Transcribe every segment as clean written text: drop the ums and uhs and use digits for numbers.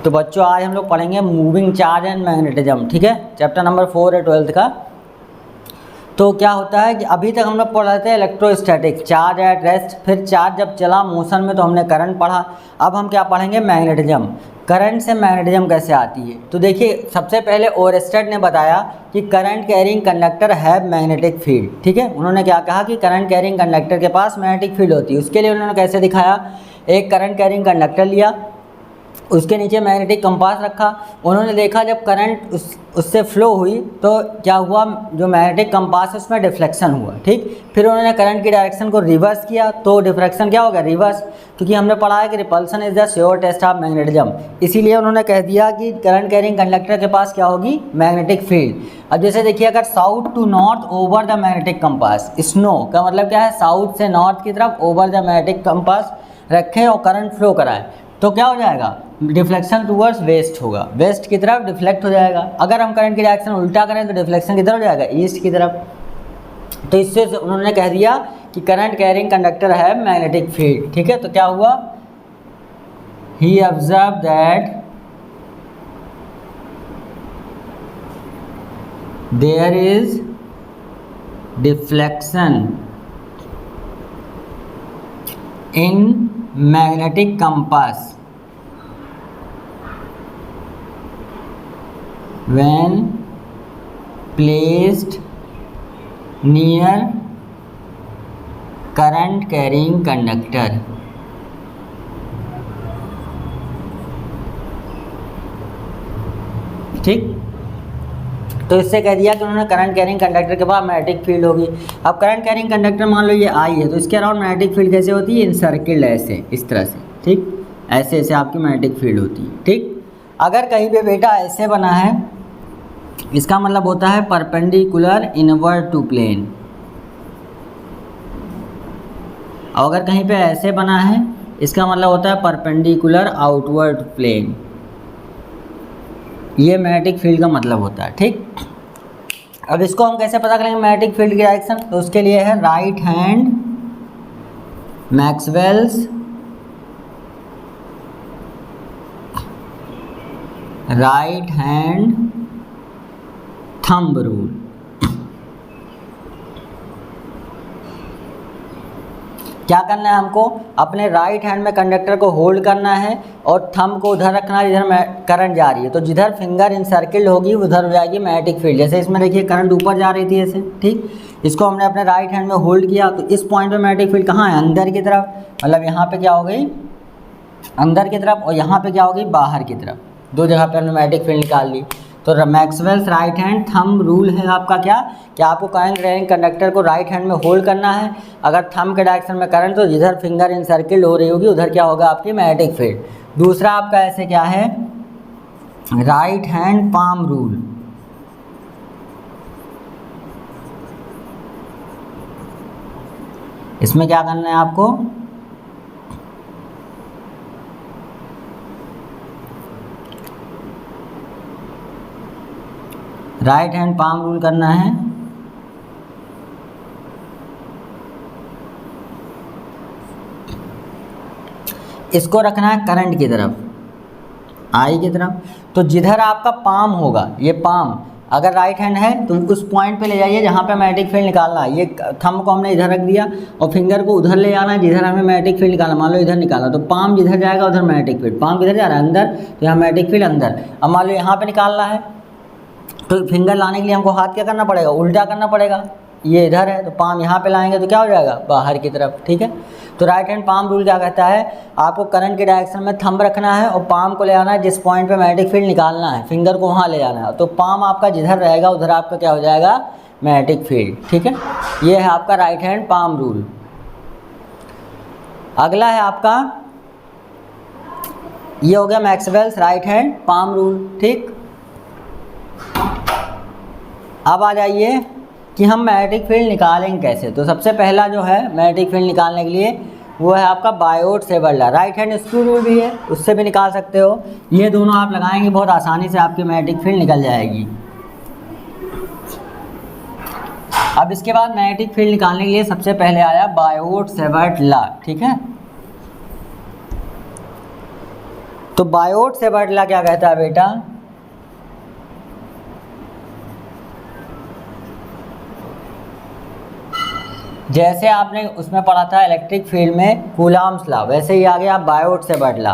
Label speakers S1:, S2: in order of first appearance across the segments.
S1: तो बच्चों आज हम लोग पढ़ेंगे मूविंग चार्ज एंड मैग्नेटिज्म, ठीक है। चैप्टर नंबर 4 है 12th का। तो क्या होता है कि अभी तक हम लोग पढ़ रहे थे इलेक्ट्रोस्टैटिक, चार्ज एट रेस्ट, फिर चार्ज जब चला मोशन में तो हमने करंट पढ़ा। अब हम क्या पढ़ेंगे, मैग्नेटिज्म, करंट से मैग्नेटिज्म कैसे आती है। तो देखिए सबसे पहले ओरस्टेड ने बताया कि current carrying conductor have magnetic field, ठीक है। उन्होंने क्या कहा कि करंट कैरिंग कंडक्टर के पास मैग्नेटिक फील्ड होती है। उसके लिए उन्होंने कैसे दिखाया, एक करंट कैरिंग कंडक्टर लिया, उसके नीचे मैग्नेटिक कंपास रखा। उन्होंने देखा जब करंट उससे फ्लो हुई तो क्या हुआ, जो मैग्नेटिक कंपास है उसमें डिफ्लेक्शन हुआ, ठीक। फिर उन्होंने करंट की डायरेक्शन को रिवर्स किया तो डिफ्लेक्शन क्या होगा, रिवर्स, क्योंकि हमने पढ़ा है कि repulsion is the sure test of magnetism. इसीलिए उन्होंने कह दिया कि करंट कैरिंग कंडक्टर के पास क्या होगी, मैग्नेटिक फील्ड। अब जैसे देखिए अगर south to north over the magnetic compass, स्नो का मतलब क्या है, साउथ से नॉर्थ की तरफ ओवर द मैग्नेटिक कंपास रखें और करंट फ्लो कराएं तो क्या हो जाएगा, डिफ्लेक्शन टूवर्ड्स वेस्ट होगा, वेस्ट की तरफ डिफ्लेक्ट हो जाएगा। अगर हम करंट की डायरेक्शन उल्टा करें तो डिफ्लेक्शन किधर हो जाएगा, ईस्ट की तरफ। तो इससे उन्होंने कह दिया कि करंट कैरिंग कंडक्टर है मैग्नेटिक फील्ड, ठीक है। तो क्या हुआ, he observe that there is deflection in magnetic compass when placed near current carrying conductor। ठीक, तो इससे कह दिया कि उन्होंने करंट कैरिंग कंडक्टर के पास मैग्नेटिक फील्ड होगी। अब करंट कैरिंग कंडक्टर मान लो ये आई है तो इसके अराउंड मैग्नेटिक फील्ड कैसे होती है, इनसर्किल्ड, ऐसे, इस तरह से, ठीक, ऐसे ऐसे आपकी मैग्नेटिक फील्ड होती है, ठीक। अगर कहीं पे बेटा ऐसे बना है इसका मतलब होता है परपेंडिकुलर इनवर्ड टू प्लेन, और अगर कहीं पे ऐसे बना है इसका मतलब होता है परपेंडिकुलर आउटवर्ड प्लेन। ये मैग्नेटिक फील्ड का मतलब होता है, ठीक। अब इसको हम कैसे पता करेंगे मैग्नेटिक फील्ड की डायरेक्शन, तो उसके लिए है right hand Maxwell's right hand thumb rule. क्या करना है हमको, अपने राइट हैंड में कंडक्टर को होल्ड करना है और थंब को उधर रखना है जिधर करंट जा रही है। तो जिधर फिंगर इनसर्किल्ड होगी उधर हो जाएगी मैग्नेटिक फील्ड। जैसे इसमें देखिए करंट ऊपर जा रही थी ऐसे, ठीक, इसको हमने अपने राइट हैंड में होल्ड किया तो इस पॉइंट पे मैग्नेटिक फील्ड कहाँ है, अंदर की तरफ, मतलब यहाँ पे क्या हो गई, अंदर की तरफ, और यहाँ पे क्या हो गई, बाहर की तरफ। दो जगह पे हमने मैग्नेटिक फील्ड निकाल ली। तो Maxwell's right hand thumb rule है आपका क्या, कि आपको करंट कैरिंग कंडक्टर को राइट हैंड में होल्ड करना है। अगर थंब के डायरेक्शन में करंट तो जिधर फिंगर इनसर्किल्ड हो रही होगी उधर क्या होगा, आपकी मैग्नेटिक फील्ड। दूसरा आपका ऐसे क्या है, राइट हैंड पाम रूल। इसमें क्या करना है आपको, राइट हैंड पाम रूल करना है। इसको रखना है करंट की तरफ, आई की तरफ। तो जिधर आपका पाम होगा, ये पाम अगर राइट हैंड है तो उस पॉइंट पे ले जाइए जहाँ पे मैग्नेटिक फील्ड निकालना है। ये थंब को हमने इधर रख दिया और फिंगर को उधर ले जाना है जिधर हमें मैग्नेटिक फील्ड निकालना। मान लो इधर निकाला तो पाम जिधर जाएगा उधर मैग्नेटिक फील्ड, पाम किधर जा रहा है, अंदर, तो यहाँ मैग्नेटिक फील्ड अंदर। अब मान लो यहाँ पे निकालना है तो फिंगर लाने के लिए हमको हाथ क्या करना पड़ेगा, उल्टा करना पड़ेगा। ये इधर है तो पाम यहाँ पे लाएंगे तो क्या हो जाएगा, बाहर की तरफ, ठीक है। तो राइट हैंड पाम रूल क्या कहता है, आपको करंट के डायरेक्शन में थंब रखना है और पाम को ले आना है जिस पॉइंट पे मैग्नेटिक फील्ड निकालना है, फिंगर को वहाँ ले जाना है। तो पाम आपका जिधर रहेगा उधर आपका क्या हो जाएगा, मैग्नेटिक फील्ड, ठीक है। ये है आपका राइट हैंड पाम रूल। अगला है आपका, ये हो गया Maxwell's right hand palm rule, ठीक। अब आ जाइए कि हम मैग्नेटिक फील्ड निकालेंगे कैसे। तो सबसे पहला जो है मैग्नेटिक फील्ड निकालने के लिए वो है आपका Biot-Savart law. Right hand screw rule भी है, उससे भी निकाल सकते हो। ये दोनों आप लगाएंगे बहुत आसानी से आपकी मैग्नेटिक फील्ड निकल जाएगी। अब इसके बाद मैग्नेटिक फील्ड निकालने के लिए सबसे पहले आया बायोट-सेवर्ट लॉ, ठीक है। तो बायोट सेवर्ट लॉ क्या कहता है बेटा, जैसे आपने उसमें पढ़ा था इलेक्ट्रिक फील्ड में कूलॉम्स लॉ, वैसे ही आ गया बायोट सेवर्ट लॉ।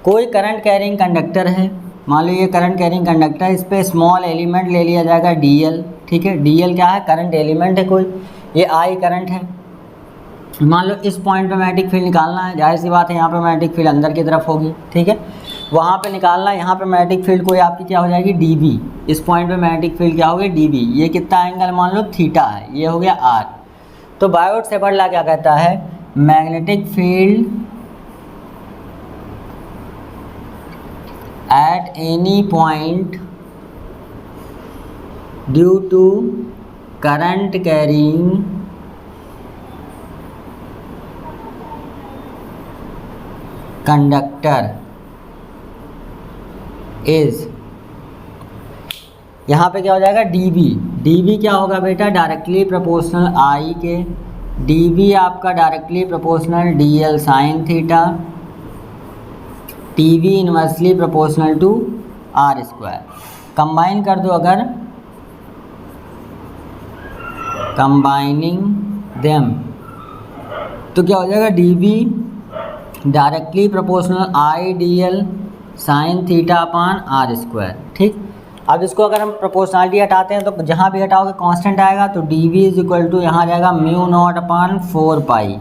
S1: कोई करंट कैरिंग कंडक्टर है, मान लो ये करंट कैरिंग कंडक्टर, इस पे स्मॉल एलिमेंट ले लिया जाएगा डीएल, ठीक है। डीएल क्या है, करंट एलिमेंट है कोई, ये आई करंट है। मान लो इस पॉइंट पे मैग्नेटिक फील्ड निकालना है, जाहिर सी बात है यहाँ पे मैग्नेटिक फील्ड अंदर की तरफ होगी, ठीक है। वहाँ पे निकालना है, यहाँ पे मैग्नेटिक फील्ड कोई आपकी क्या हो जाएगी, डीबी। इस पॉइंट पे मैग्नेटिक फील्ड क्या होगी, डीबी। ये कितना एंगल मान लो थीटा है, ये हो गया आर। तो बायोट सेवर्ट लॉ क्या कहता है, magnetic field at any point due to current carrying conductor is, यहाँ पे क्या हो जाएगा, डीबी। डीबी क्या होगा बेटा, डायरेक्टली प्रोपोर्शनल आई के, डीबी आपका directly proportional DL sine theta, DB inversely proportional to R square. Combine कर दो अगर, कंबाइनिंग देम, तो क्या हो जाएगा, DB directly proportional I D L sine theta upon R square, ठीक। अब इसको अगर हम प्रोपोर्शनलिटी हटाते हैं तो जहाँ भी हटाओगे कांस्टेंट आएगा, तो D V is equal to यहाँ जाएगा mu naught upon 4 pi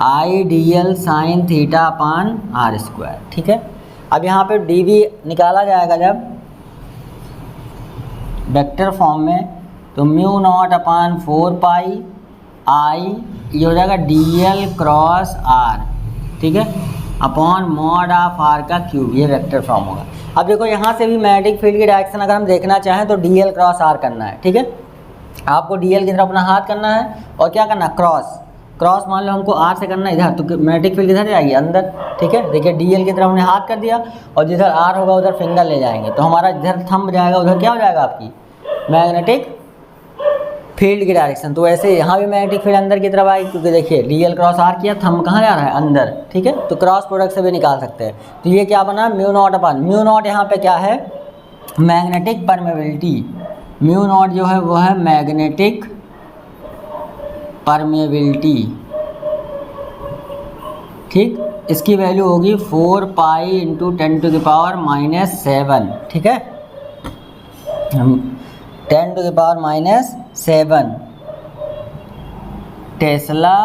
S1: I D L sine theta upon R square, ठीक है। अब यहाँ पे डी वी निकाला जाएगा जब वेक्टर फॉर्म में, तो म्यू नॉट अपान 4 पाई आई, ये हो जाएगा डी एल क्रॉस आर, ठीक है, अपॉन मॉड ऑफ आर का क्यूब, ये वेक्टर फॉर्म होगा। अब देखो यहाँ से भी मैग्नेटिक फील्ड की डायरेक्शन अगर हम देखना चाहें तो डी एल क्रॉस आर करना है, ठीक है। आपको डी एल की तरफ अपना हाथ करना है और क्या करना, क्रॉस। क्रॉस मान लो हमको आर से करना है इधर, तो मैग्नेटिक फील्ड इधर जाएगी अंदर, ठीक है। देखिए डी एल की तरफ हमने हाथ कर दिया और जिधर आर होगा उधर फिंगर ले जाएंगे, तो हमारा जिधर थंब जाएगा उधर क्या हो जाएगा, आपकी मैग्नेटिक फील्ड की डायरेक्शन। तो ऐसे यहाँ भी मैग्नेटिक फील्ड अंदर की तरफ आएगी, क्योंकि देखिए डीएल क्रॉस आर किया, थंब कहाँ जा रहा है, अंदर, ठीक है। तो क्रॉस प्रोडक्ट से भी निकाल सकते हैं। तो ये क्या बना, म्यू नॉट अपान, म्यू नॉट यहाँ पे क्या है, मैग्नेटिक परमेबिलिटी। म्यू नॉट जो है वो है मैग्नेटिक परमेबिलिटी, ठीक। इसकी वैल्यू होगी 4 पाई इंटू 10⁻⁻⁷, ठीक है, 10⁻⁻⁷ टेस्ला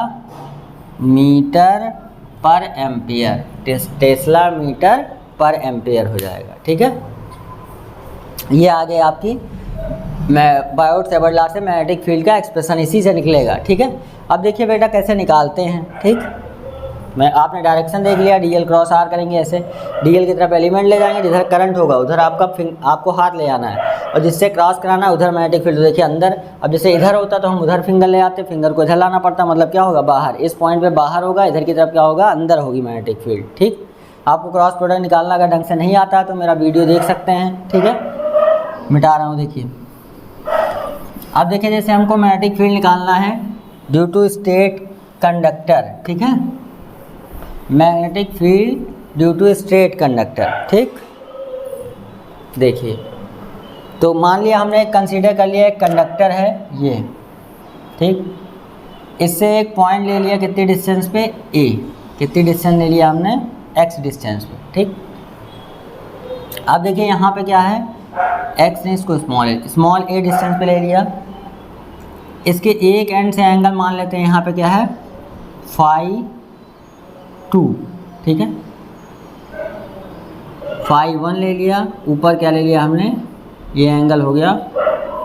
S1: मीटर पर एम्पियर, टेस्ला मीटर पर एम्पियर हो जाएगा, ठीक है। ये आ गई आपकी बायोट सेवर्ट लॉ से मैग्नेटिक फील्ड का एक्सप्रेशन, इसी से निकलेगा, ठीक है। अब देखिए बेटा कैसे निकालते हैं, ठीक। मैं आपने डायरेक्शन देख लिया, डीएल क्रॉस आर करेंगे ऐसे, डीएल की तरफ एलिमेंट ले जाएंगे, जिधर करंट होगा उधर आपको हाथ ले आना है, और जिससे क्रॉस कराना है उधर मैग्नेटिक फील्ड देखिए अंदर। अब जैसे इधर होता तो हम उधर फिंगर ले आते, फिंगर को इधर लाना पड़ता, मतलब क्या होगा, बाहर। इस पॉइंट पे बाहर होगा, इधर की तरफ क्या होगा, अंदर होगी मैग्नेटिक फील्ड, ठीक। आपको क्रॉस प्रोडक्ट निकालना अगर ढंग से नहीं आता तो मेरा वीडियो देख सकते हैं, ठीक है। मिटा रहा हूँ, देखिए। अब देखिए जैसे हमको मैग्नेटिक फील्ड निकालना है ड्यू टू स्टेट कंडक्टर, ठीक है, magnetic field due to straight conductor, ठीक। देखिए तो मान लिया हमने कंसीडर कर लिया एक कंडक्टर है ये, ठीक। इससे एक पॉइंट ले लिया कितनी डिस्टेंस पे, ए, कितनी डिस्टेंस ले लिया हमने, एक्स डिस्टेंस पे, ठीक। अब देखिए यहाँ पे क्या है, एक्स ने इसको स्मॉल ए डिस्टेंस पे ले लिया। इसके एक एंड से एंगल मान लेते हैं यहाँ पे क्या है, φ2, ठीक है। φ1 ले लिया, ऊपर क्या ले लिया हमने, ये एंगल हो गया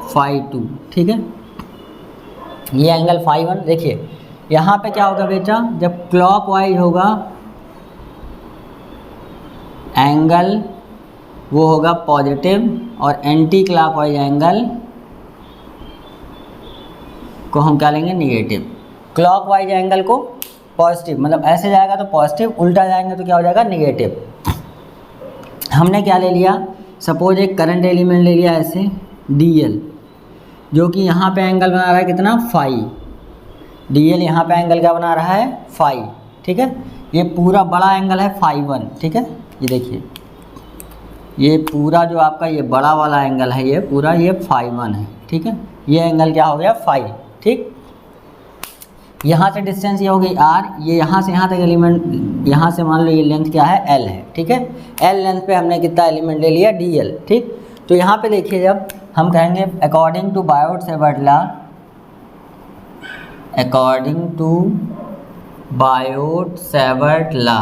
S1: φ2, ठीक है। ये एंगल φ1। देखिए यहाँ पे क्या होगा बेटा, जब क्लॉकवाइज होगा एंगल वो होगा पॉजिटिव, और एंटी क्लॉकवाइज एंगल को हम क्या लेंगे, निगेटिव। क्लॉकवाइज एंगल को पॉजिटिव, मतलब ऐसे जाएगा तो पॉजिटिव, उल्टा जाएंगे तो क्या हो जाएगा, निगेटिव। हमने क्या ले लिया, सपोज एक करंट एलिमेंट ले लिया ऐसे डीएल, जो कि यहाँ पे एंगल बना रहा है कितना, φ। डीएल यहाँ पे एंगल क्या बना रहा है, φ, ठीक है। ये पूरा बड़ा एंगल है φ1, ठीक है। ये देखिए ये पूरा जो आपका ये बड़ा वाला एंगल है ये पूरा ये φ1 है, ठीक है। ये एंगल क्या हो गया φ, ठीक। यहाँ से डिस्टेंस ये हो गई r, ये यहाँ से यहाँ तक एलिमेंट, यहाँ से मान लो ये लेंथ क्या है l है, ठीक है। l लेंथ पे हमने कितना एलिमेंट ले लिया dl, ठीक। तो यहाँ पे देखिए जब हम कहेंगे according to Biot Savart law, according to Biot Savart law,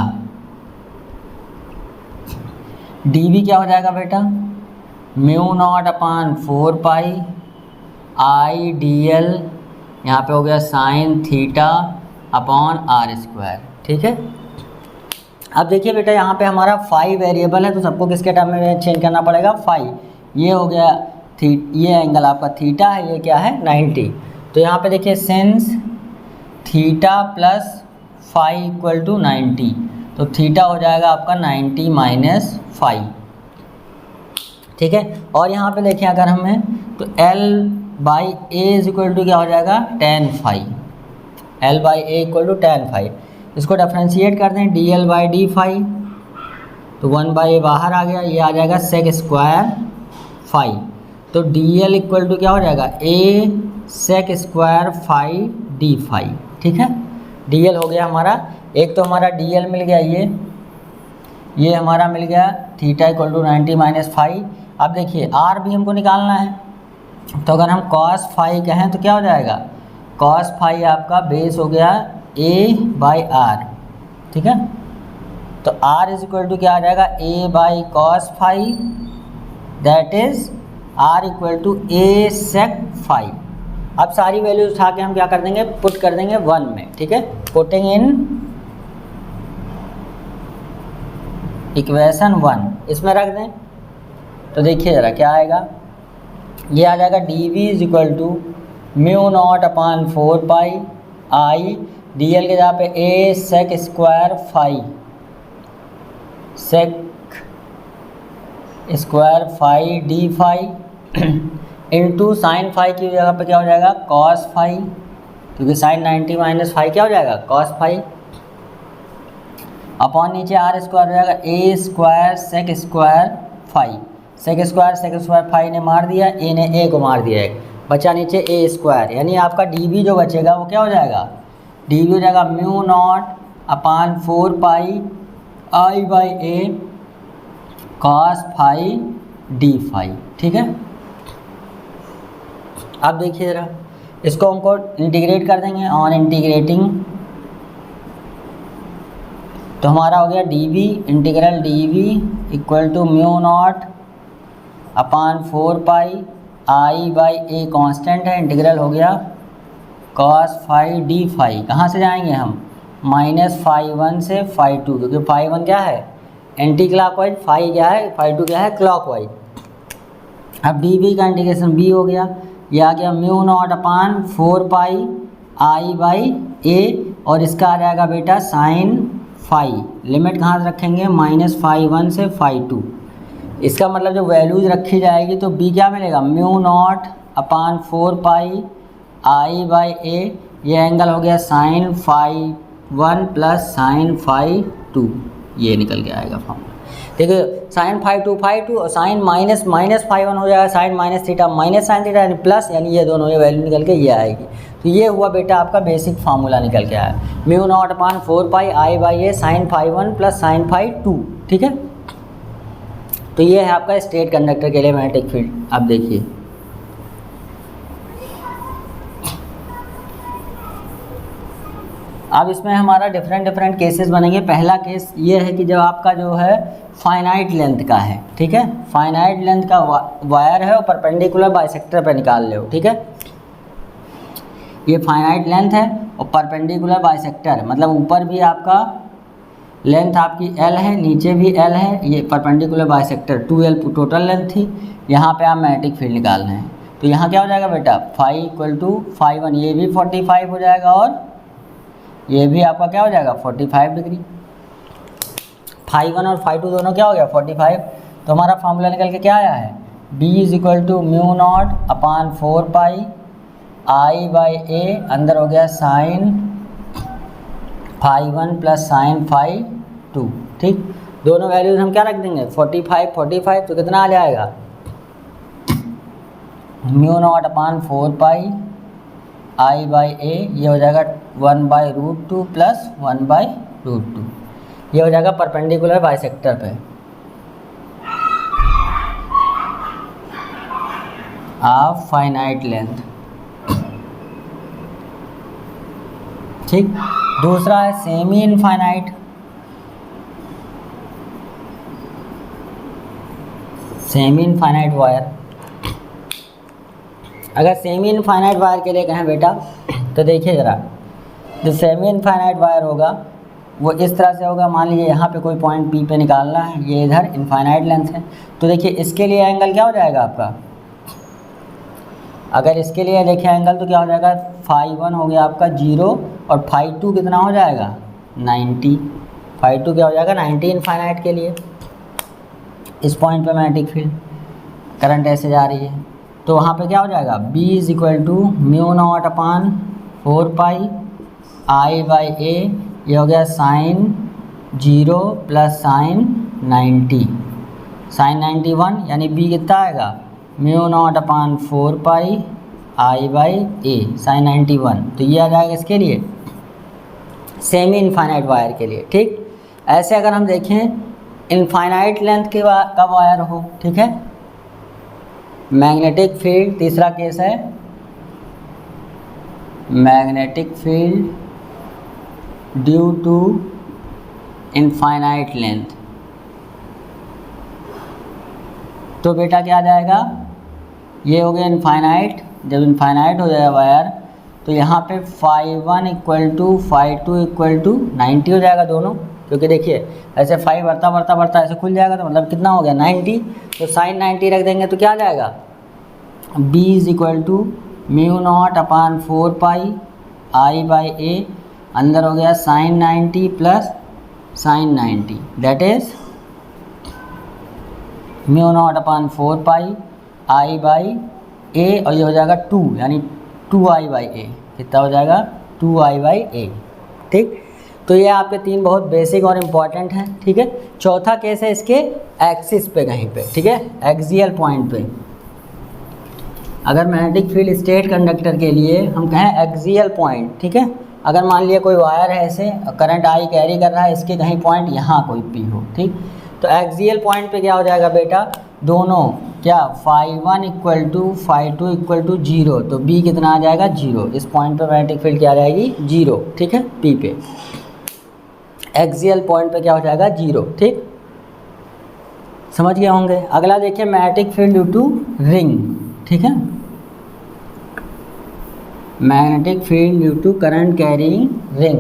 S1: dv क्या हो जाएगा बेटा, μ0/4 पाई i dl, यहाँ पे हो गया sin थीटा अपॉन r², ठीक है। अब देखिए बेटा यहाँ पे हमारा फाई वेरिएबल है, तो सबको किसके टर्म में चेंज करना पड़ेगा, फाई। ये हो गया ये एंगल आपका थीटा है, ये क्या है 90। तो यहाँ पे देखिए since theta plus phi equal to 90, तो थीटा हो जाएगा आपका 90 माइनस फाई, ठीक है। और यहाँ पे देखिए अगर हमें तो l/a इज इक्वल टू क्या हो जाएगा tan phi, l/a equal to tan phi. इसको डिफ्रेंशिएट कर दें dl/d फाई, तो 1/a बाहर आ गया, ये आ जाएगा sec स्क्वायर फाई। तो dl इक्वल टू क्या हो जाएगा a sec square phi d phi, ठीक है। dl हो गया हमारा, एक तो हमारा dl मिल गया, ये हमारा मिल गया theta equal to 90 minus phi. अब देखिए r भी हमको निकालना है, तो अगर हम cos फाई कहें तो क्या हो जाएगा, cos फाई आपका बेस हो गया a/r, ठीक है। तो r इज इक्वल टू क्या आ जाएगा a/cos phi, that is r equal to a sec phi. अब सारी वैल्यूज उठा के हम क्या कर देंगे, पुट कर देंगे 1 में, ठीक है। पुटिंग इन इक्वेशन 1 इसमें रख दें, तो देखिए ज़रा क्या आएगा, ये आ जाएगा dv is equal to μ0/4 pi i dl के जगह पे a sec square phi, sec square phi d phi into sine phi की जगह पे क्या हो जाएगा cos फाई, क्योंकि साइन 90 माइनस फाई क्या हो जाएगा cos फाई, अपॉन नीचे r स्क्वायर हो जाएगा a square sec square phi. sec square phi ने मार दिया, a ने a को मार दिया है, बचा नीचे a स्क्वायर, यानी आपका dv जो बचेगा वो क्या हो जाएगा, dv हो जाएगा μ0/4 pi i/a cos phi d phi, ठीक है। अब देखिए ज़रा इसको हमको इंटीग्रेट कर देंगे, ऑन इंटीग्रेटिंग तो हमारा हो गया dv, integral dv equal to μ0/4 pi i/a constant है, इंटीग्रल हो गया cos फाई d फाई। कहाँ से जाएंगे हम, -φ1 से φ2, क्योंकि φ1 क्या है एंटी क्लॉकवाइज, फाई क्या है φ2 क्या है क्लॉकवाइज। अब dv का इंटीग्रेशन b हो गया, यह आ गया μ0/4 पाई i/a, और इसका आ जाएगा बेटा साइन फाई, लिमिट कहाँ से रखेंगे -φ1 से φ2। इसका मतलब जो वैल्यूज रखी जाएगी तो b क्या मिलेगा μ0/4 पाई i/a, ये एंगल हो गया साइन φ1 प्लस साइन φ2, ये निकल के आएगा फॉर्मूला। देखिए साइन φ2 और साइन माइनस φ1 हो जाएगा sine minus theta minus sine theta, यानी प्लस, यानी ये दोनों ये वैल्यू निकल के ये आएगी। तो ये हुआ बेटा आपका बेसिक फार्मूला निकल के आया, μ0/4 pi i/a sign φ1 plus sign φ2, ठीक है। तो ये है आपका स्ट्रेट कंडक्टर के लिए मैग्नेटिक फील्ड। अब देखिए अब इसमें हमारा डिफरेंट केसेस बनेंगे। पहला केस ये है कि जब आपका जो है फाइनाइट लेंथ का है, ठीक है, फाइनाइट लेंथ का वायर है और परपेंडिकुलर बाइसेक्टर पे निकाल ले हो, ठीक है। ये फाइनाइट लेंथ है और परपेंडिकुलर बाइसेक्टर, मतलब ऊपर भी आपका लेंथ आपकी l है, नीचे भी l है, ये perpendicular bisector 2l total length थी। यहाँ पे आप मैग्नेटिक फील्ड निकाल रहे हैं, तो यहाँ क्या हो जाएगा बेटा फाई इक्वल टू φ1, ये भी 45 हो जाएगा और ये भी आपका क्या हो जाएगा 45 डिग्री। φ1 और φ2 दोनों क्या हो गया 45। तो हमारा फार्मूला निकल के क्या आया है b is equal to μ0/4 pi i/a, अंदर हो गया साइन φ1 प्लस साइन φ2, ठीक। दोनों वैल्यूज हम क्या रख देंगे 45 45, तो कितना आ जाएगा mu naught upon 4 pi I by A, ये हो जाएगा 1/√2 प्लस 1/√2, ये हो जाएगा परपेंडिकुलर बाइसेक्टर पे ऑफ फाइनाइट लेंथ, ठीक। दूसरा है semi infinite. Semi infinite wire, अगर सेमी इनफाइनाइट वायर के लिए कहें बेटा तो देखिए ज़रा, जो सेमी इनफाइनाइट वायर होगा वो इस तरह से होगा। मान लीजिए यहाँ पे कोई पॉइंट पी पे निकालना है, ये इधर इनफाइनाइट लेंथ है, तो देखिए इसके लिए एंगल क्या हो जाएगा आपका, अगर इसके लिए देखें एंगल तो क्या हो जाएगा φ1 हो गया आपका 0 और φ2 कितना हो जाएगा 90। φ2 क्या हो जाएगा 90 इनफाइनाइट के लिए। इस पॉइंट पे मैग्नेटिक फील्ड करंट ऐसे जा रही है, तो वहाँ पे क्या हो जाएगा B = mu naught upon 4 pi I by A, ये हो गया साइन 0 प्लस साइन 90, साइन 91, यानी B कितना आएगा mu naught upon 4 pi I by A sine 91। तो ये आ जाएगा इसके लिए सेमी इनफाइनाइट वायर के लिए, ठीक। ऐसे अगर हम देखें इनफाइनाइट लेंथ के का वायर हो, ठीक है, मैग्नेटिक फील्ड, तीसरा केस है magnetic field due to infinite length, तो बेटा क्या आ जाएगा, ये हो गया इनफाइनाइट। जब इनफाइनाइट हो जाएगा वायर तो यहाँ पे φ1 = φ2 = 90 हो जाएगा दोनों, क्योंकि देखिए ऐसे फाई बढ़ता बढ़ता बढ़ता ऐसे खुल जाएगा, तो मतलब कितना हो गया 90, तो साइन 90 रख देंगे तो क्या आ जाएगा B = mu naught upon 4 pi I by A, अंदर हो गया sine 90 plus sine 90, that is mu naught upon 4 pi I by A, और ये हो जाएगा 2, यानी 2i बाई ए, कितना हो जाएगा 2i बाई ए, ठीक। तो ये आपके तीन बहुत बेसिक और इम्पॉर्टेंट हैं, ठीक है। चौथा केस है इसके एक्सिस पे कहीं पे, ठीक है, एक्सियल पॉइंट पे। अगर मैग्नेटिक फील्ड स्टेट कंडक्टर के लिए हम कहें एक्सियल पॉइंट, ठीक है, अगर मान लिया कोई वायर है ऐसे, करंट आई कैरी कर रहा है, इसके कहीं पॉइंट यहाँ कोई पी हो, ठीक, तो एक्सियल पॉइंट पे क्या हो जाएगा बेटा, दोनों क्या φ1 = φ2 = 0, तो B कितना आ जाएगा 0। इस पॉइंट पे मैग्नेटिक फील्ड क्या आ जाएगी 0, ठीक है, P पे। एक्सियल पॉइंट पे क्या हो जाएगा 0, ठीक, समझ गए होंगे। अगला देखिए magnetic field due to ring, ठीक है, magnetic field due to current carrying ring.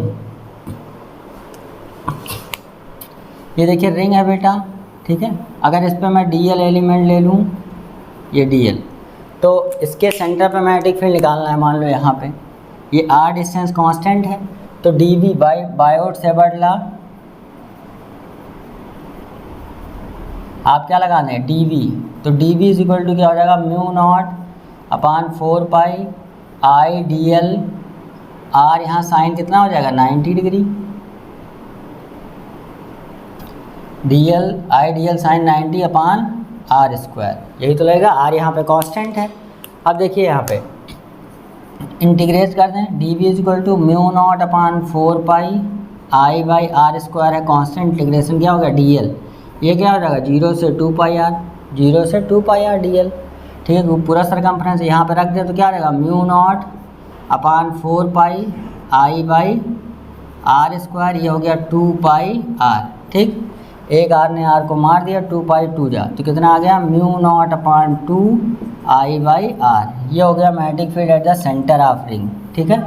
S1: ये देखिए रिंग है बेटा, ठीक है, अगर इस पर मैं DL एलिमेंट ले लूँ, ये DL, तो इसके सेंटर पे मैग्नेटिक फील्ड निकालना है। मान लो यहाँ पे ये R डिस्टेंस कांस्टेंट है, तो dV बाई बायोट-सेवर्ट लॉ आप क्या लगा दें dV, तो dV = क्या हो जाएगा म्यू नॉट अपान 4 पाई आई DL, R यहाँ साइन कितना हो जाएगा 90 डिग्री, DL साइन 90 अपान R², यही तो लगेगा। R यहाँ पे कांस्टेंट है। अब देखिए यहाँ पे इंटीग्रेट कर दें, dV = mu naught upon 4 pi I by R² है कांस्टेंट, इंटीग्रेशन क्या होगा DL, ये क्या हो जाएगा 0 से 2 पाई R, 0 से 2 पाई R DL, ठीक है। पूरा सरकमफ्रेंस यहाँ पे रख दें तो क्या आ जाएगा mu naught upon 4 pi I by R², ये हो गया 2 पाई R, ठीक। एक R ने R को मार दिया, 2 पाई 2 जा, तो कितना आ गया mu naught upon 2 I by R, ये हो गया magnetic field at the centre of ring, ठीक है।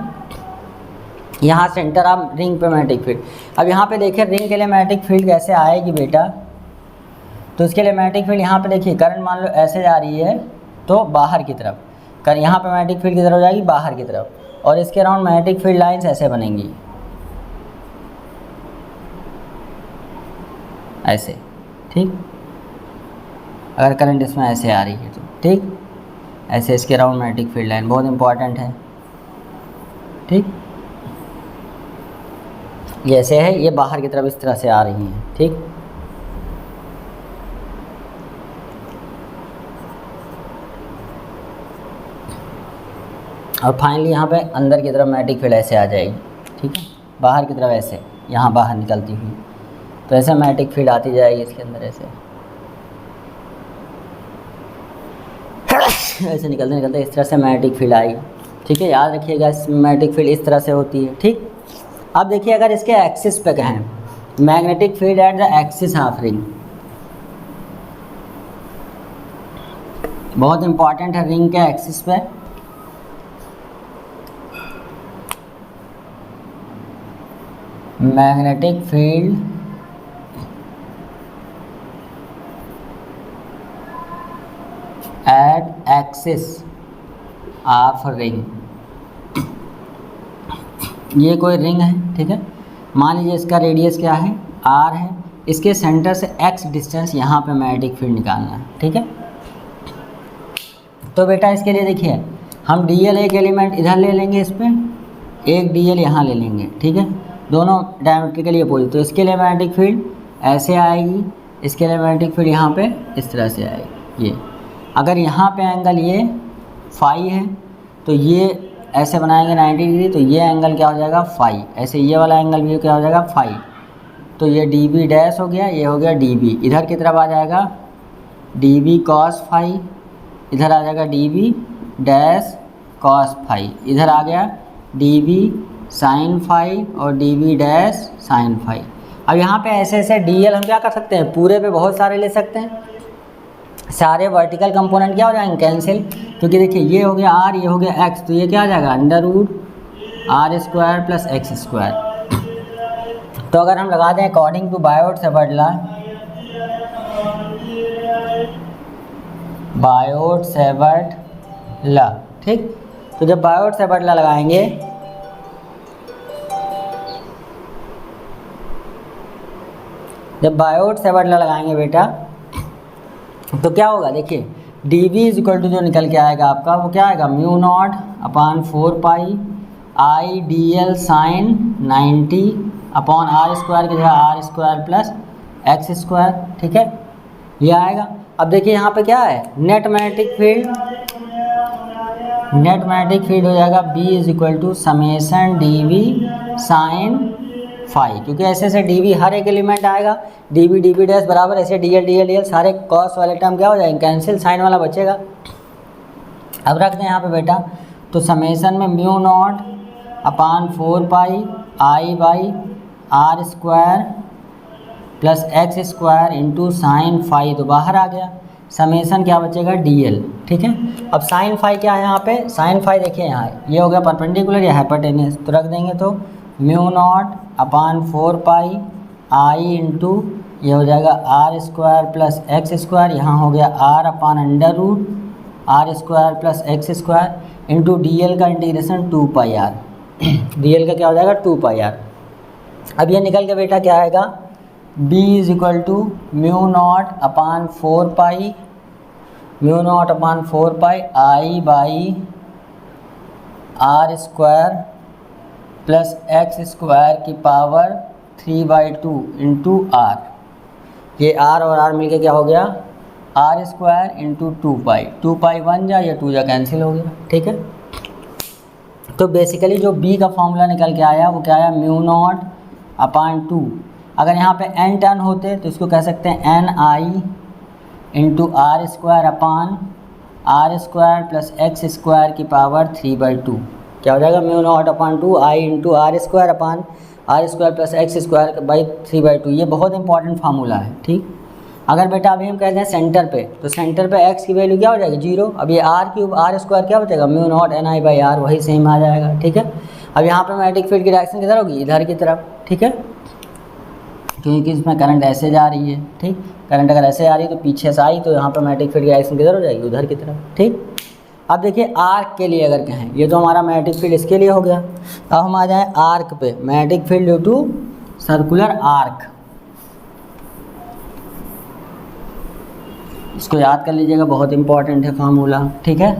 S1: यहाँ सेंटर ऑफ रिंग पे मैग्नेटिक फील्ड। अब यहाँ पे देखिए रिंग के लिए मैग्नेटिक फील्ड कैसे आएगी बेटा, तो इसके लिए मैग्नेटिक फील्ड यहाँ पे देखिए करंट मान लो ऐसे जा रही है तो बाहर की तरफ, कर यहाँ पे मैग्नेटिक फील्ड किधर हो जाएगी बाहर की तरफ, और इसके अराउंड मैग्नेटिक फील्ड लाइंस ऐसे बनेंगी, ऐसे, ठीक। अगर करंट इसमें ऐसे आ रही है तो, ठीक, ऐसे इसके अराउंड मैग्नेटिक फील्ड लाइन बहुत इंपॉर्टेंट है, ठीक। ये ऐसे है, ये बाहर की तरफ इस तरह से आ रही हैं, ठीक। और फाइनली यहाँ पे अंदर की तरफ मैग्नेटिक फील्ड ऐसे आ जाएगी, ठीक है, बाहर की तरफ ऐसे यहाँ बाहर निकलती हुई, तो ऐसे मैग्नेटिक फील्ड आती जाएगी इसके अंदर ऐसे ऐसे निकलते निकलते इस तरह से मैग्नेटिक फील्ड आएगी, ठीक है। याद रखिएगा मैग्नेटिक फील्ड इस तरह से होती है, ठीक। अब देखिए अगर इसके एक्सिस पे कहें, magnetic field at the axis of ring, बहुत इंपॉर्टेंट है रिंग के एक्सिस पे, magnetic field eight axis of ring, ये कोई रिंग है, ठीक है। मान लीजिए इसका रेडियस क्या है, r है, इसके सेंटर से x डिस्टेंस यहाँ पे मैग्नेटिक फील्ड निकालना है, ठीक है। तो बेटा इसके लिए देखिए हम dl एक एलिमेंट इधर ले लेंगे, इस पर एक dl यहाँ ले लेंगे, ठीक है, दोनों डायमेट्रिकली अपोजिट। तो इसके लिए मैग्नेटिक फील्ड ऐसे आएगी, इसके लिए मैग्नेटिक फील्ड यहाँ पे इस तरह से आएगी। ये अगर यहाँ पे एंगल ये फाई है तो ये ऐसे बनाएंगे 90 डिग्री, तो ये एंगल क्या हो जाएगा फाई, ऐसे ये वाला एंगल भी क्या हो जाएगा फाई, तो ये डी बी डैश हो गया, ये हो गया डी बी, इधर की तरफ आ जाएगा डी बी कॉस फाई, इधर आ जाएगा D B dash cos phi, इधर आ गया डी बी साइन फाई और D B dash sine phi. अब यहाँ पे ऐसे ऐसे डी एल हम क्या कर सकते हैं, पूरे पे बहुत सारे ले सकते हैं, सारे वर्टिकल कंपोनेंट क्या हो जाएंगे कैंसिल, क्योंकि देखिए ये हो गया आर, ये हो गया एक्स, तो ये क्या आ जाएगा under root R square plus X square. तो अगर हम लगा दें according to Biot Savart law, Biot Savart law, ठीक। तो जब बायोट सेवर्ट लॉ लगाएंगे बेटा, तो क्या होगा देखिए D B is equal to जो निकल के आएगा आपका वो क्या आएगा, mu naught upon 4 pi I D L sine 90 upon R square की जगह R square plus X square, ठीक है, ये आएगा। अब देखिए यहाँ पे क्या है, नेट मैग्नेटिक फील्ड हो जाएगा B is equal to summation D V sine phi, क्योंकि ऐसे ऐसे डी वी हर एक एलिमेंट आएगा, डी बी डैश बराबर ऐसे डी एल सारे कॉस वाले टर्म क्या हो जाएंगे कैंसिल, साइन वाला बचेगा। अब रख दें यहाँ पे बेटा, तो समेसन में mu naught upon 4 pi I by R square plus X square into sine phi, तो बाहर आ गया, समेसन क्या बचेगा डी एल, ठीक है। अब साइन फाई क्या है यहाँ पे, साइन फाई देखिए यहाँ ये हो गया परपेंडिकुलर या हाइपोटेन्यूस, तो रख देंगे तो mu naught upon 4 pi I into ये हो जाएगा R square plus X square, यहाँ हो गया R upon under root R square plus X square into D L का integration 2 pi R, D L का क्या हो जाएगा 2 पाई आर। अब ये निकल के बेटा क्या आएगा, b is equal to mu naught upon 4 pi I by R square plus X square की पावर 3/2 इंटू आर, ये आर और आर मिलके क्या हो गया आर स्क्वायर इंटू 2 पाई 1 जा या 2 जा कैंसिल हो गया, ठीक है। तो बेसिकली जो b का फॉर्मूला निकल के आया वो क्या आया, म्यू नॉट अपॉन 2, अगर यहाँ पे n टर्न होते तो इसको कह सकते हैं N I into R square upon R square plus X square की पावर 3/2, क्या हो जाएगा mu naught upon 2 I into R square upon R square plus X square by 3/2। ये बहुत इंपॉर्टेंट फार्मूला है, ठीक। अगर बेटा अभी हम कहते हैं सेंटर पे, तो सेंटर पे x की वैल्यू क्या हो जाएगी 0, अब ये आर क्यूब आर स्क्वायर क्या बचेगा mu naught N I by R, वही सेम आ जाएगा, ठीक है। अब यहाँ पे मैग्नेटिक फील्ड की डायरेक्शन किधर होगी, इधर की तरफ, ठीक है, क्योंकि इसमें करंट ऐसे जा रही है, ठीक। करंट अगर ऐसे आ रही है तो पीछे से आई तो यहाँ पर मैग्नेटिक फील्ड की डायरेक्शन किधर हो जाएगी, उधर की तरफ, ठीक। अब देखिए आर्क के लिए अगर कहें, ये तो हमारा मैग्नेटिक फील्ड इसके लिए हो गया। अब हम आ जाएँ आर्क पे, magnetic field due to circular arc, इसको याद कर लीजिएगा, बहुत इंपॉर्टेंट है फार्मूला, ठीक है।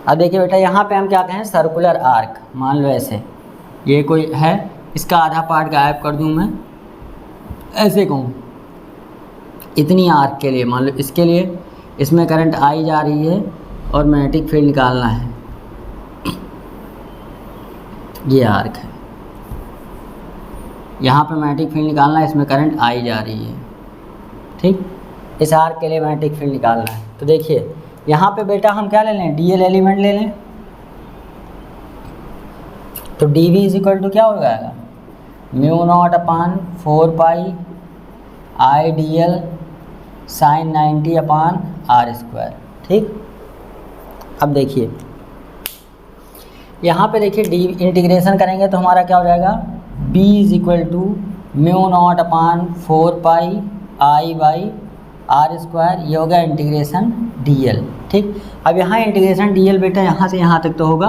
S1: अब देखिए बेटा यहाँ पे हम क्या कहें, सर्कुलर आर्क, मान लो ऐसे ये कोई है, इसका आधा पार्ट गायब कर दूँ मैं, ऐसे कहूँ इतनी आर्क के लिए, मान लो इसके लिए इसमें करंट आई जा रही है और मैग्नेटिक फील्ड निकालना है, ये आर्क है, यहाँ पे मैग्नेटिक फील्ड निकालना है, इसमें करंट आई जा रही है, ठीक। इस आर्क के लिए मैग्नेटिक फील्ड निकालना है। तो देखिए यहाँ पे बेटा हम क्या ले लें, डीएल एलिमेंट ले लें। तो D V is equal to क्या हो जाएगा, mu naught upon 4 pi I D L sine 90 upon R square, ठीक। अब देखिए यहाँ पे देखिए डी इंटीग्रेशन करेंगे तो हमारा क्या हो जाएगा, b is equal to mu naught upon 4 pi I by R square, ये हो गया इंटीग्रेशन dl, ठीक। अब यहाँ इंटीग्रेशन dl बेटा यहाँ से यहाँ तक तो होगा,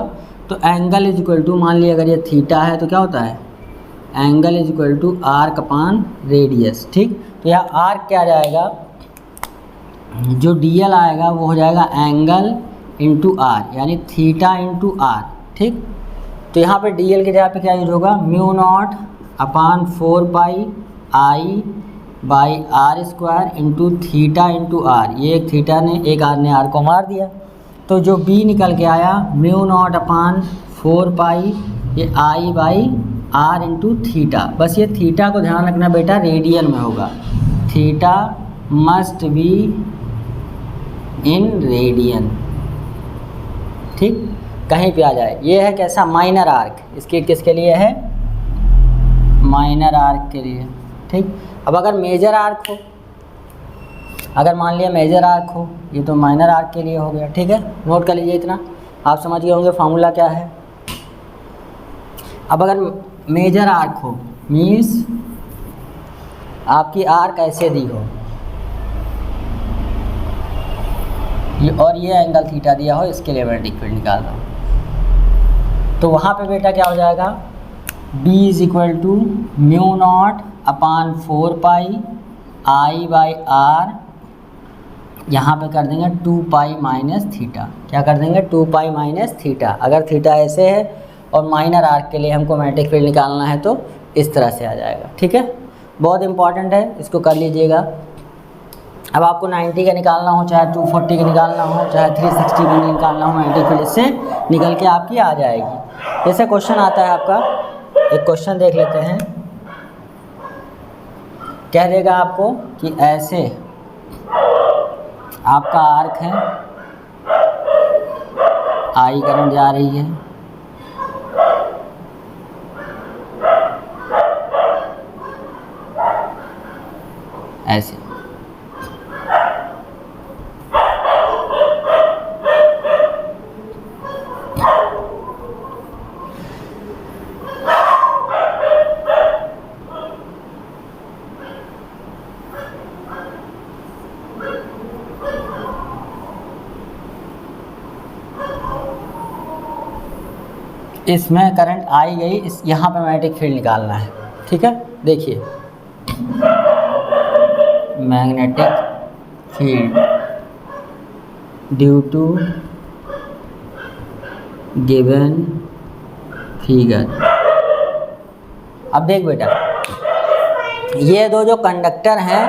S1: तो एंगल इज इक्वल टू, मान लिया अगर ये थीटा है तो क्या होता है, angle is equal to arc upon radius, ठीक। तो यहाँ आर्क क्या आ जाएगा, जो dl आएगा वो हो जाएगा एंगल इंटू आर, यानी थीटा इंटू आर, ठीक। तो यहाँ पे dl की जगह पे क्या यूज होगा, mu naught upon 4 pi I by R square into theta into R, ये एक थीटा ने एक आर ने आर को मार दिया, तो जो b निकल के आया म्यू नॉट अपान 4 पाई ये आई बाई आर इंटू थीटा। बस ये थीटा को ध्यान रखना बेटा, रेडियन में होगा, theta must be in radian, ठीक, कहीं पे आ जाए। ये है कैसा, माइनर आर्क, इसके किसके लिए है, माइनर आर्क के लिए, ठीक। अब अगर मेजर आर्क हो, अगर मान लिया मेजर आर्क हो, ये तो माइनर आर्क के लिए हो गया, ठीक है। नोट कर लीजिए इतना, आप समझ गए होंगे फार्मूला क्या है। अब अगर मेजर आर्क हो मीन्स आपकी आर्क ऐसे दी हो, ये और ये एंगल थीटा दिया हो, इसके लिए मैग्नेटिक फील्ड निकाल रहा हूँ, तो वहाँ पे बेटा क्या हो जाएगा, b is equal to mu naught upon 4 pi I by R, यहाँ पे कर देंगे 2 पाई माइनस थीटा, क्या कर देंगे 2 पाई माइनस थीटा। अगर थीटा ऐसे है और माइनर आर्क के लिए हमको मैग्नेटिक फील्ड निकालना है तो इस तरह से आ जाएगा, ठीक है। बहुत इंपॉर्टेंट है, इसको कर लीजिएगा। अब आपको 90 का निकालना हो, चाहे 240 का निकालना हो, चाहे 360 का निकालना हो, मैग्नेटिक फील्ड इससे निकल के आपकी आ जाएगी। जैसे क्वेश्चन आता है आपका, एक क्वेश्चन देख लेते हैं, कह देगा आपको कि ऐसे आपका आर्क है, आई करंट जा रही है, ऐसे इसमें करंट आई गई, इस यहाँ पे मैग्नेटिक फील्ड निकालना है, ठीक है। देखिए magnetic field due to given figure. अब देख बेटा, ये दो जो कंडक्टर हैं,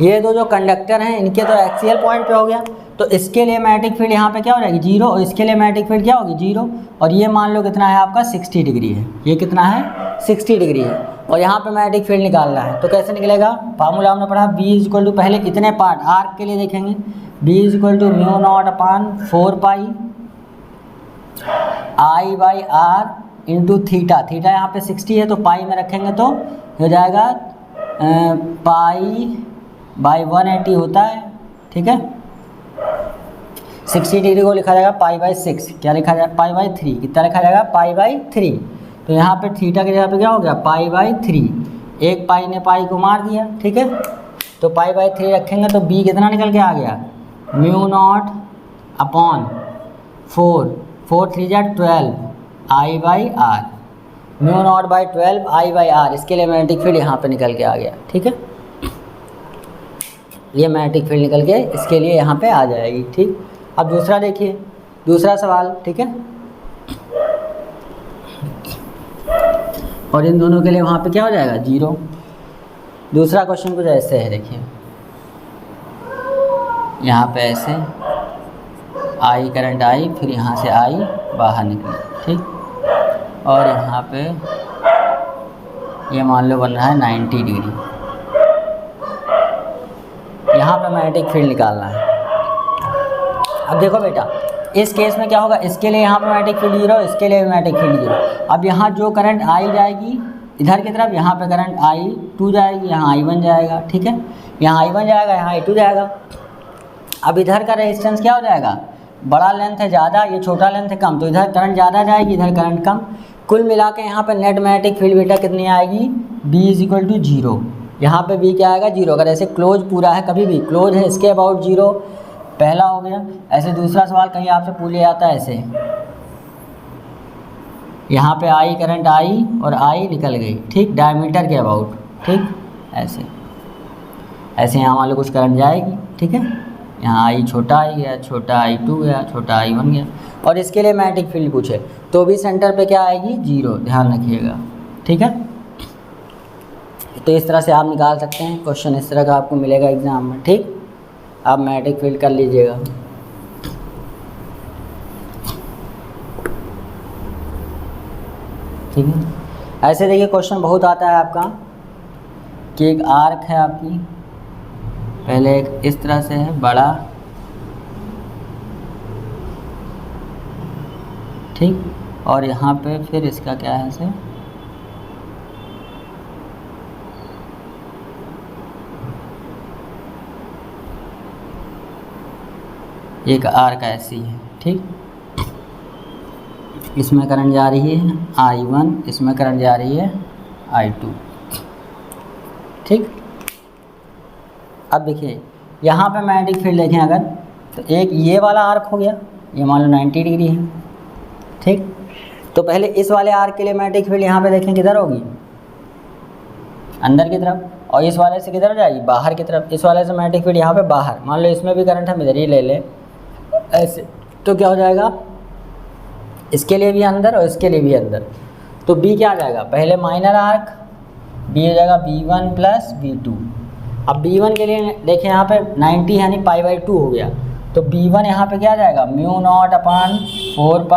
S1: ये दो जो कंडक्टर हैं इनके तो एक्सियल पॉइंट पे हो गया, तो इसके लिए मैग्नेटिक फील्ड यहाँ पे क्या हो जाएगी, 0, और इसके लिए मैग्नेटिक फील्ड क्या होगी, 0। और ये मान लो कितना है आपका 60 डिग्री है, ये कितना है 60 डिग्री है, और यहाँ पे मैग्नेटिक फील्ड निकालना है, तो कैसे निकलेगा, फार्मूला हमने पढ़ा, b इज इक्वल टू, पहले कितने पार्ट आर्क के लिए देखेंगे, b is equal to mu naught upon 4 pi I by R into theta, theta यहाँ पे 60 है तो पाई में रखेंगे तो हो जाएगा पाई बाई 180 होता है, ठीक है। 60 डिग्री को लिखा जाएगा पाई बाई 6, क्या लिखा जाएगा पाई बाई 3, कितना लिखा जाएगा पाई बाई 3, तो यहाँ पे थीटा की जगह पे क्या हो गया पाई बाई 3, एक पाई ने पाई को मार दिया, ठीक है। तो पाई बाई 3 रखेंगे तो b कितना निकल के आ गया, म्यू नॉट अपॉन 4, 4 3 जा 12 I by R, mu naught by 12 I by R, इसके लिए मैग्नेटिक फील्ड यहाँ पे निकल के आ गया, ठीक है। ये मैग्नेटिक फील्ड निकल के इसके लिए यहाँ पे आ जाएगी। ठीक, अब दूसरा देखिए, दूसरा सवाल, ठीक है, और इन दोनों के लिए वहाँ पे क्या हो जाएगा 0। दूसरा क्वेश्चन कुछ ऐसे है, देखिए यहाँ पे ऐसे आई करंट आई, फिर यहाँ से आई बाहर निकली, ठीक, और यहाँ पे ये मान लो बन रहा है 90 डिग्री। यहाँ पे मैग्नेटिक फील्ड निकालना है। अब देखो बेटा, इस केस में क्या होगा, इसके लिए यहाँ पे मैग्नेटिक फील्ड 0, इसके लिए मैग्नेटिक फील्ड 0। अब यहाँ जो करंट आई जाएगी इधर की तरफ, यहाँ पे करंट I2 जाएगी, यहाँ I1 जाएगा, ठीक है, यहाँ I1 जाएगा, यहाँ I2 जाएगा। अब इधर का रेजिस्टेंस क्या हो जाएगा, बड़ा लेंथ है ज़्यादा, ये छोटा लेंथ है कम, तो इधर करंट ज़्यादा जाएगी, इधर करंट कम। कुल मिला के यहाँ पे नेट मैग्नेटिक फील्ड बेटा कितनी आएगी, B = 0। यहाँ पे B क्या आएगा 0। अगर ऐसे क्लोज पूरा है, कभी भी क्लोज है इसके अबाउट 0, पहला हो गया। ऐसे दूसरा सवाल कहीं आपसे पूछ लिया जाता है, ऐसे यहाँ पे आई करंट आई और आई निकल गई, ठीक, डायमीटर के अबाउट, ठीक, ऐसे ऐसे यहाँ मान लो कुछ करंट जाएगी, ठीक है, यहाँ आई छोटा आई गया, छोटा I2 गया, छोटा I1 गया, और इसके लिए मैग्नेटिक फील्ड पूछे तो भी सेंटर पे क्या आएगी 0, ध्यान रखिएगा, ठीक है। तो इस तरह से आप निकाल सकते हैं, क्वेश्चन इस तरह का आपको मिलेगा एग्जाम में, ठीक। आप मैग्नेटिक फील्ड कर लीजिएगा। ठीक है, ऐसे देखिए क्वेश्चन बहुत आता है आपका कि एक आर्क है आपकी, पहले एक इस तरह से है बड़ा, ठीक, और यहाँ पे फिर इसका क्या है ऐसे एक आर्क ऐसी है, ठीक, इसमें करंट जा रही है I1, इसमें करंट जा रही है I2, ठीक। अब देखिए यहाँ पे मैग्नेटिक फील्ड देखें अगर, तो एक ये वाला आर्क हो गया, ये मान लो 90 डिग्री है, ठीक। तो पहले इस वाले आर्क के लिए मैग्नेटिक फील्ड यहाँ पे देखें किधर होगी, अंदर की तरफ, और इस वाले से किधर जाएगी, बाहर की तरफ। इस वाले से मैग्नेटिक फील्ड यहाँ पे बाहर, मान लो इसमें भी करंट हम इधर ही ले लें ऐसे, तो क्या हो जाएगा, इसके लिए भी अंदर और इसके लिए भी अंदर। तो B क्या आ जाएगा, पहले माइनर आर्क, B हो जाएगा B1 + B2। अब B1 के लिए देखें यहाँ पे 90 यानी π/2 हो गया, तो B1 यहाँ पे क्या आ जाएगा μ0/4π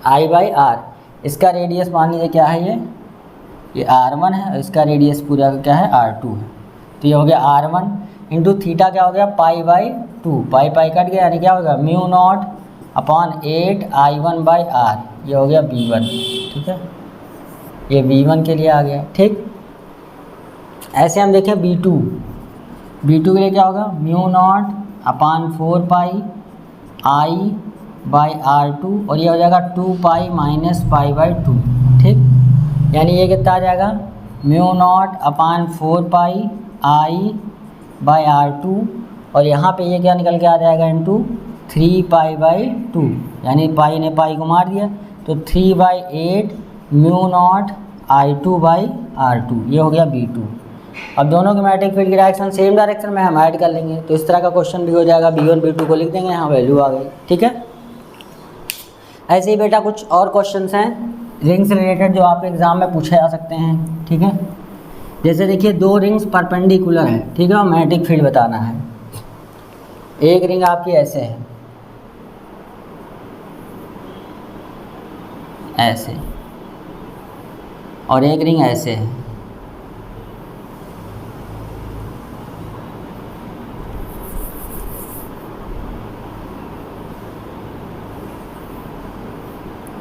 S1: I/R। इसका रेडियस मान लीजिए क्या है, ये R1 है, और इसका रेडियस पूरा का क्या है R2 है। तो ये हो गया R1 इंटू थीटा क्या हो गया π/2, पाई कट गया, यानी क्या होगा μ0/8 I1/R, ये हो गया B1, ठीक है, ये B1 के लिए आ गया, ठीक। ऐसे हम देखें B2 के लिए क्या होगा μ0/4π I/R2, और ये हो जाएगा 2π - π/2, ठीक, यानी ये कितना आ जाएगा μ0/4π I/R2, और यहाँ पे ये क्या निकल के आ जाएगा इंटू 3π/2, यानी पाई ने पाई को मार दिया, तो 3/8 μ0 I2/R2, ये हो गया B2। अब दोनों के मैग्नेटिक फील्ड की डायरेक्शन सेम डायरेक्शन में हम ऐड कर लेंगे, तो इस तरह का क्वेश्चन भी हो जाएगा। B1 B2 को लिख देंगे, यहाँ वैल्यू आ गई, ठीक है। ऐसे ही बेटा कुछ और क्वेश्चंस हैं रिंग से रिलेटेड जो आप एग्ज़ाम में पूछे जा सकते हैं, ठीक है। जैसे देखिए 2 रिंग्स परपेंडिकुलर है, ठीक है, और मैग्नेटिक फील्ड बताना है। एक रिंग आपकी ऐसे है, ऐसे, और एक रिंग ऐसे है,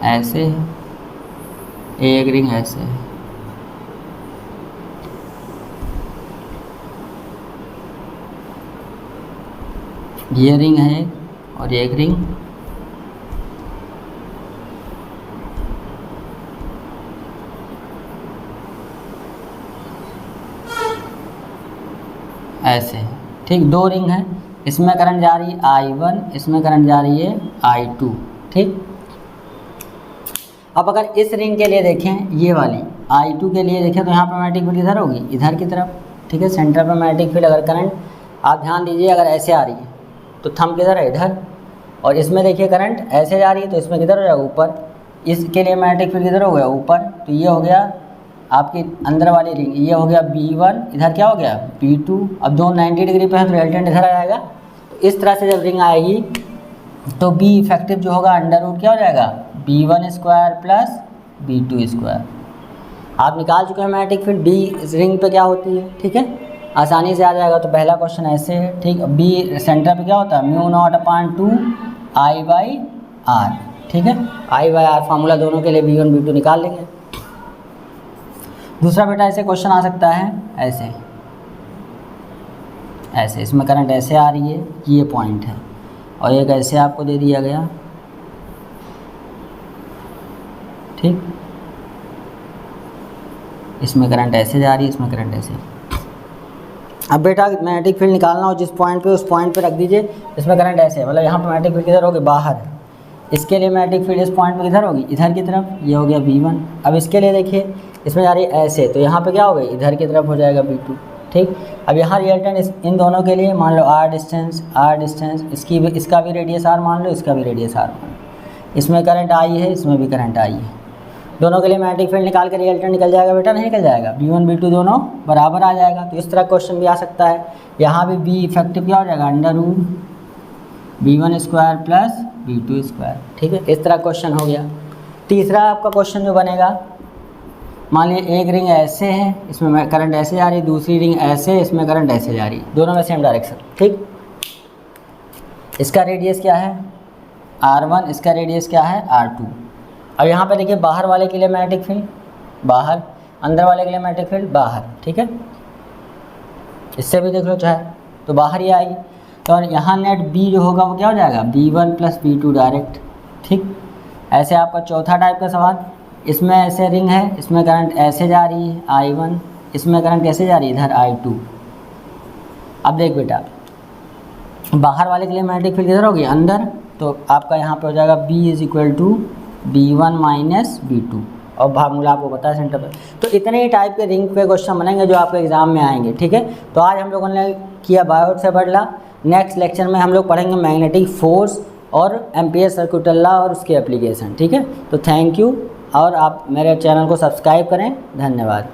S1: ऐसे है, एक रिंग ऐसे है। ये रिंग है और एक रिंग ऐसे है, ठीक। 2 रिंग है, इसमें करंट जा रही है I1, इसमें करंट जा रही है I2, ठीक। अब अगर इस रिंग के लिए देखें, ये वाली I2 के लिए देखें तो यहाँ पर मैग्नेटिक फील्ड किधर होगी, इधर की तरफ, ठीक है। सेंटर पर मैग्नेटिक फील्ड अगर करंट आप ध्यान दीजिए अगर ऐसे आ रही है तो थंब किधर है, इधर, और इसमें देखिए करंट ऐसे जा रही है तो इसमें किधर हो जाएगा, ऊपर। इसके लिए मैग्नेटिक फील्ड किधर हो गया, ऊपर। तो ये हो गया आपकी अंदर वाली रिंग, ये हो गया B1, इधर क्या हो गया B2। अब दोनों 90 डिग्री पे है तो रिजल्टेंट इधर आ जाएगा। तो इस तरह से जब रिंग आएगी तो B इफेक्टिव जो होगा अंडर रूट क्या हो जाएगा, B1 square plus B2 square. आप निकाल चुके हैं मैग्नेटिक फील्ड B इस रिंग पे क्या होती है, ठीक है, आसानी से आ जाएगा। तो पहला क्वेश्चन ऐसे है, ठीक। B सेंटर पे क्या होता है, μ0/2 I/R, ठीक है। I/R फार्मूला दोनों के लिए B1 B2 निकाल लेंगे। दूसरा बेटा ऐसे क्वेश्चन आ सकता है, ऐसे ऐसे इसमें करंट ऐसे आ रही है, ये पॉइंट है, और एक ऐसे आपको दे दिया गया, ठीक। इसमें करंट ऐसे जा रही है, इसमें करंट ऐसे। अब बेटा मैग्नेटिक फील्ड निकालना हो जिस पॉइंट पे, उस पॉइंट पे रख दीजिए। इसमें करंट ऐसे है, मतलब यहाँ पर मैग्नेटिक फील्ड किधर होगी, बाहर। इसके लिए मैग्नेटिक फील्ड इस पॉइंट पे किधर होगी, इधर की तरफ, ये हो गया B1। अब इसके लिए देखिए इसमें जा रही है ऐसे, तो यहाँ पे क्या हो गई, इधर की तरफ हो जाएगा B2, ठीक। अब यहाँ रिजल्टेंट इन दोनों के लिए मान लो R डिस्टेंस, इसका भी रेडियस R मान लो, इसका भी रेडियस R मान लो। इसमें करंट आई है, इसमें भी करंट आई है, दोनों के लिए मैग्नेटिक फील्ड निकाल कर रिजल्टेंट निकल जाएगा बेटा, नहीं निकल जाएगा, B1 B2 दोनों बराबर आ जाएगा। तो इस तरह क्वेश्चन भी आ सकता है। यहाँ भी B इफेक्टिव क्या हो जाएगा, under root B1 square plus B2 square, ठीक है। इस तरह क्वेश्चन हो गया। तीसरा आपका क्वेश्चन जो बनेगा, मान लीजिए एक रिंग ऐसे है, इसमें करंट ऐसे जा रही है, दूसरी रिंग ऐसे है, इसमें करंट ऐसे जा रही है, दोनों में सेम डायरेक्शन, ठीक। इसका रेडियस क्या है R1, इसका रेडियस क्या है R2। अब यहाँ पे देखिए बाहर वाले के लिए मैग्नेटिक फील्ड बाहर, अंदर वाले के लिए मैग्नेटिक फील्ड बाहर, ठीक है। इससे भी देख लो चाहे तो बाहर ही आएगी। तो यहाँ नेट B जो होगा वो क्या हो जाएगा, B1 प्लस B2 डायरेक्ट, ठीक। ऐसे आपका चौथा टाइप का सवाल, इसमें ऐसे रिंग है, इसमें करंट ऐसे जा रही है I1, इसमें करंट कैसे जा रही है, इधर I2। अब देख बेटा बाहर वाले के लिए मैग्नेटिक फील्ड किधर होगी, अंदर, तो आपका यहाँ पे हो जाएगा B = B1 माइनस B2, और फार्मूला आपको पता है सेंटर पर। तो इतने ही टाइप के रिंग पे क्वेश्चन बनेंगे जो आपके एग्जाम में आएंगे, ठीक है। तो आज हम लोगों ने किया बायोट से बदला। नेक्स्ट लेक्चर में हम लोग पढ़ेंगे मैग्नेटिक फोर्स और एम्पियर सर्किट लॉ और उसके एप्लीकेशन, ठीक है। तो थैंक यू, और आप मेरे चैनल को सब्सक्राइब करें। धन्यवाद।